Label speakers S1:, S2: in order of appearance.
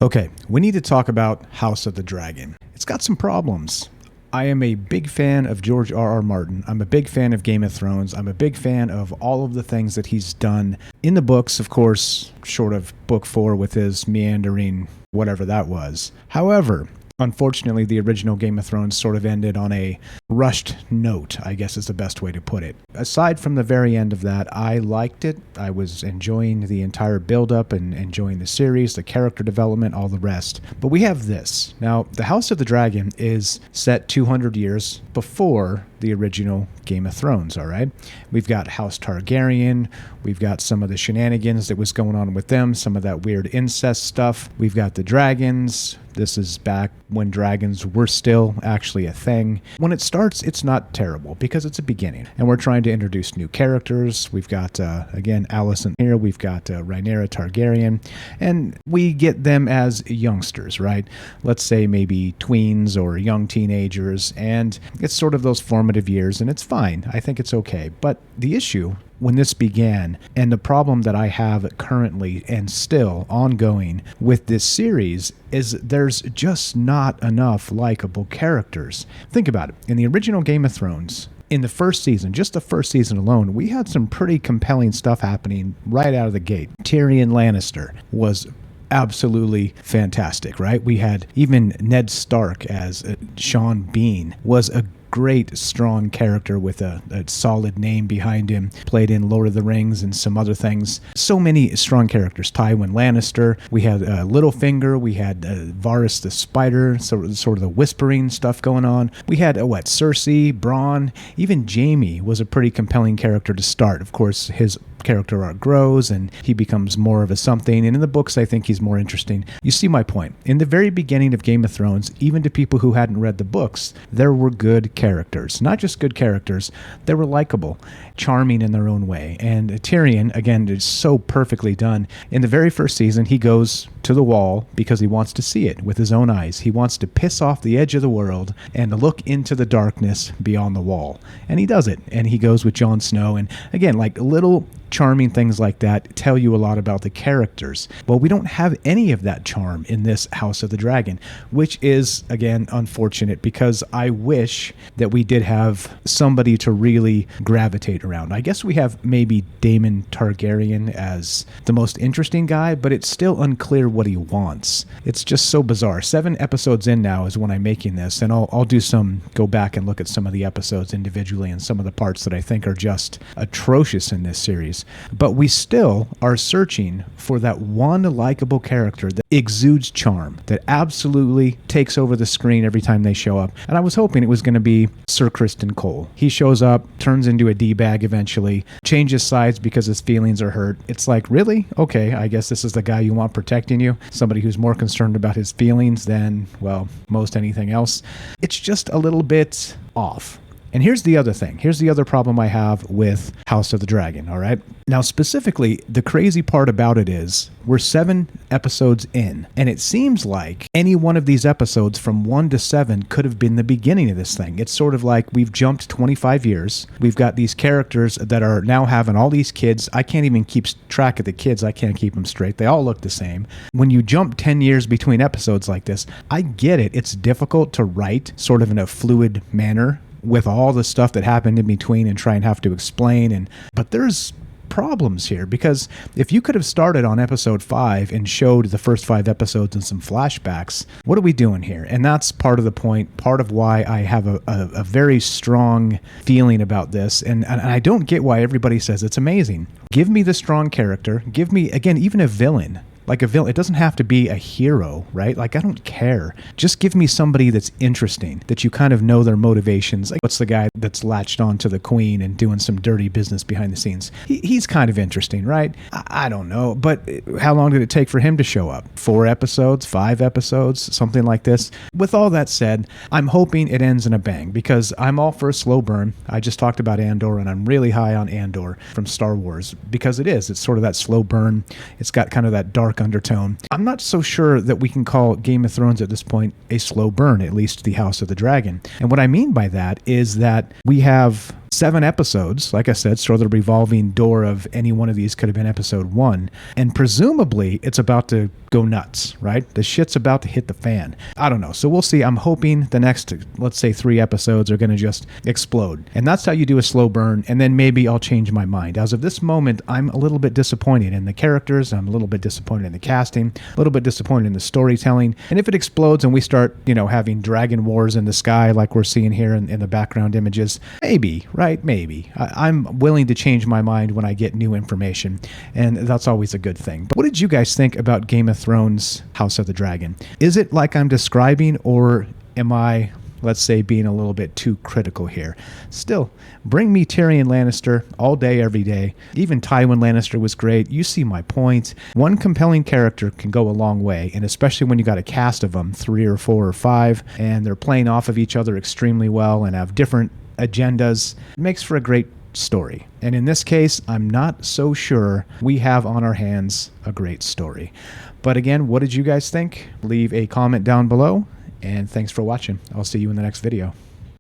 S1: Okay, we need to talk about House of the Dragon. It's got some problems. I am a big fan of George R.R. Martin. I'm a big fan of Game of Thrones. I'm a big fan of all of the things that he's done in the books, of course, short of book 4 with his meandering whatever that was. However, unfortunately, the original Game of Thrones sort of ended on a rushed note, I guess is the best way to put it. Aside from the very end of that, I liked it. I was enjoying the entire build-up and enjoying the series, the character development, all the rest. But we have this. Now, the House of the Dragon is set 200 years before the original Game of Thrones, all right? We've got House Targaryen. We've got some of the shenanigans that was going on with them, some of that weird incest stuff. We've got the dragons. This is back when dragons were still actually a thing. When it starts, it's not terrible because it's a beginning. And we're trying to introduce new characters. We've got, again, Alicent here. We've got Rhaenyra Targaryen. And we get them as youngsters, right? Let's say maybe tweens or young teenagers. And it's sort of those formative years, and it's fine. I think it's okay. But the issue when this began, and the problem that I have currently and still ongoing with this series, is there's just not enough likable characters. Think about it. In the original Game of Thrones, in the first season, just the first season alone, we had some pretty compelling stuff happening right out of the gate. Tyrion Lannister was absolutely fantastic, right? We had even Ned Stark as Sean Bean was a great, strong character with a solid name behind him, played in Lord of the Rings and some other things. So many strong characters. Tywin Lannister. We had Littlefinger. We had Varys the Spider, sort of the whispering stuff going on. We had, Cersei, Bronn. Even Jaime was a pretty compelling character to start. Of course, his character arc grows and he becomes more of a something, and in the books I think he's more interesting. You see my point. In the very beginning of Game of Thrones, even to people who hadn't read the books, there were good characters. Not just good characters, they were likable, charming in their own way. And Tyrion, again, is so perfectly done. In the very first season, he goes to the wall because he wants to see it with his own eyes. He wants to piss off the edge of the world and look into the darkness beyond the wall. And he does it. And he goes with Jon Snow. And again, like little charming things like that tell you a lot about the characters. Well, we don't have any of that charm in this House of the Dragon, which is, again, unfortunate because I wish that we did have somebody to really gravitate around. I guess we have maybe Daemon Targaryen as the most interesting guy, but it's still unclear what he wants. It's just so bizarre. 7 episodes in now is when I'm making this, and I'll go back and look at some of the episodes individually and some of the parts that I think are just atrocious in this series. But we still are searching for that one likable character that exudes charm, that absolutely takes over the screen every time they show up. And I was hoping it was going to be Sir Criston Cole. He shows up, turns into a D-bag eventually, changes sides because his feelings are hurt. It's like, really? Okay, I guess this is the guy you want protecting you. Somebody who's more concerned about his feelings than, well, most anything else. It's just a little bit off. And here's the other thing. Here's the other problem I have with House of the Dragon, all right? Now, specifically, the crazy part about it is we're 7 episodes in, and it seems like any one of these episodes from 1 to 7 could have been the beginning of this thing. It's sort of like we've jumped 25 years. We've got these characters that are now having all these kids. I can't even keep track of the kids. I can't keep them straight. They all look the same. When you jump 10 years between episodes like this, I get it. It's difficult to write sort of in a fluid manner with all the stuff that happened in between and try and have to explain. But there's problems here because if you could have started on episode 5 and showed the first 5 episodes and some flashbacks, what are we doing here? And that's part of the point, part of why I have a very strong feeling about this. And I don't get why everybody says it's amazing. Give me the strong character. Give me, again, even a villain. Like a villain, it doesn't have to be a hero, right? Like, I don't care. Just give me somebody that's interesting, that you kind of know their motivations. Like, what's the guy that's latched on to the queen and doing some dirty business behind the scenes? He's kind of interesting, right? I don't know. But how long did it take for him to show up? 4 episodes, 5 episodes, something like this. With all that said, I'm hoping it ends in a bang because I'm all for a slow burn. I just talked about Andor, and I'm really high on Andor from Star Wars because it is. It's sort of that slow burn. It's got kind of that dark undertone. I'm not so sure that we can call Game of Thrones at this point a slow burn, at least the House of the Dragon. And what I mean by that is that we have 7 episodes. Like I said, throw the revolving door of any one of these could have been episode 1. And presumably it's about to go nuts, right? The shit's about to hit the fan. I don't know. So we'll see. I'm hoping the next, let's say 3 episodes are going to just explode. And that's how you do a slow burn. And then maybe I'll change my mind. As of this moment, I'm a little bit disappointed in the characters. I'm a little bit disappointed in the casting, a little bit disappointed in the storytelling. And if it explodes and we start, having dragon wars in the sky like we're seeing here in the background images, maybe, right? Maybe. I'm willing to change my mind when I get new information. And that's always a good thing. But what did you guys think about Game of Thrones House of the Dragon? Is it like I'm describing, or am I, let's say, being a little bit too critical here? Still, bring me Tyrion Lannister all day, every day. Even Tywin Lannister was great. You see my point. One compelling character can go a long way, and especially when you got a cast of them, 3 or 4 or 5, and they're playing off of each other extremely well and have different agendas. It makes for a great story. And in this case, I'm not so sure we have on our hands a great story. But again, what did you guys think? Leave a comment down below, and thanks for watching. I'll see you in the next video.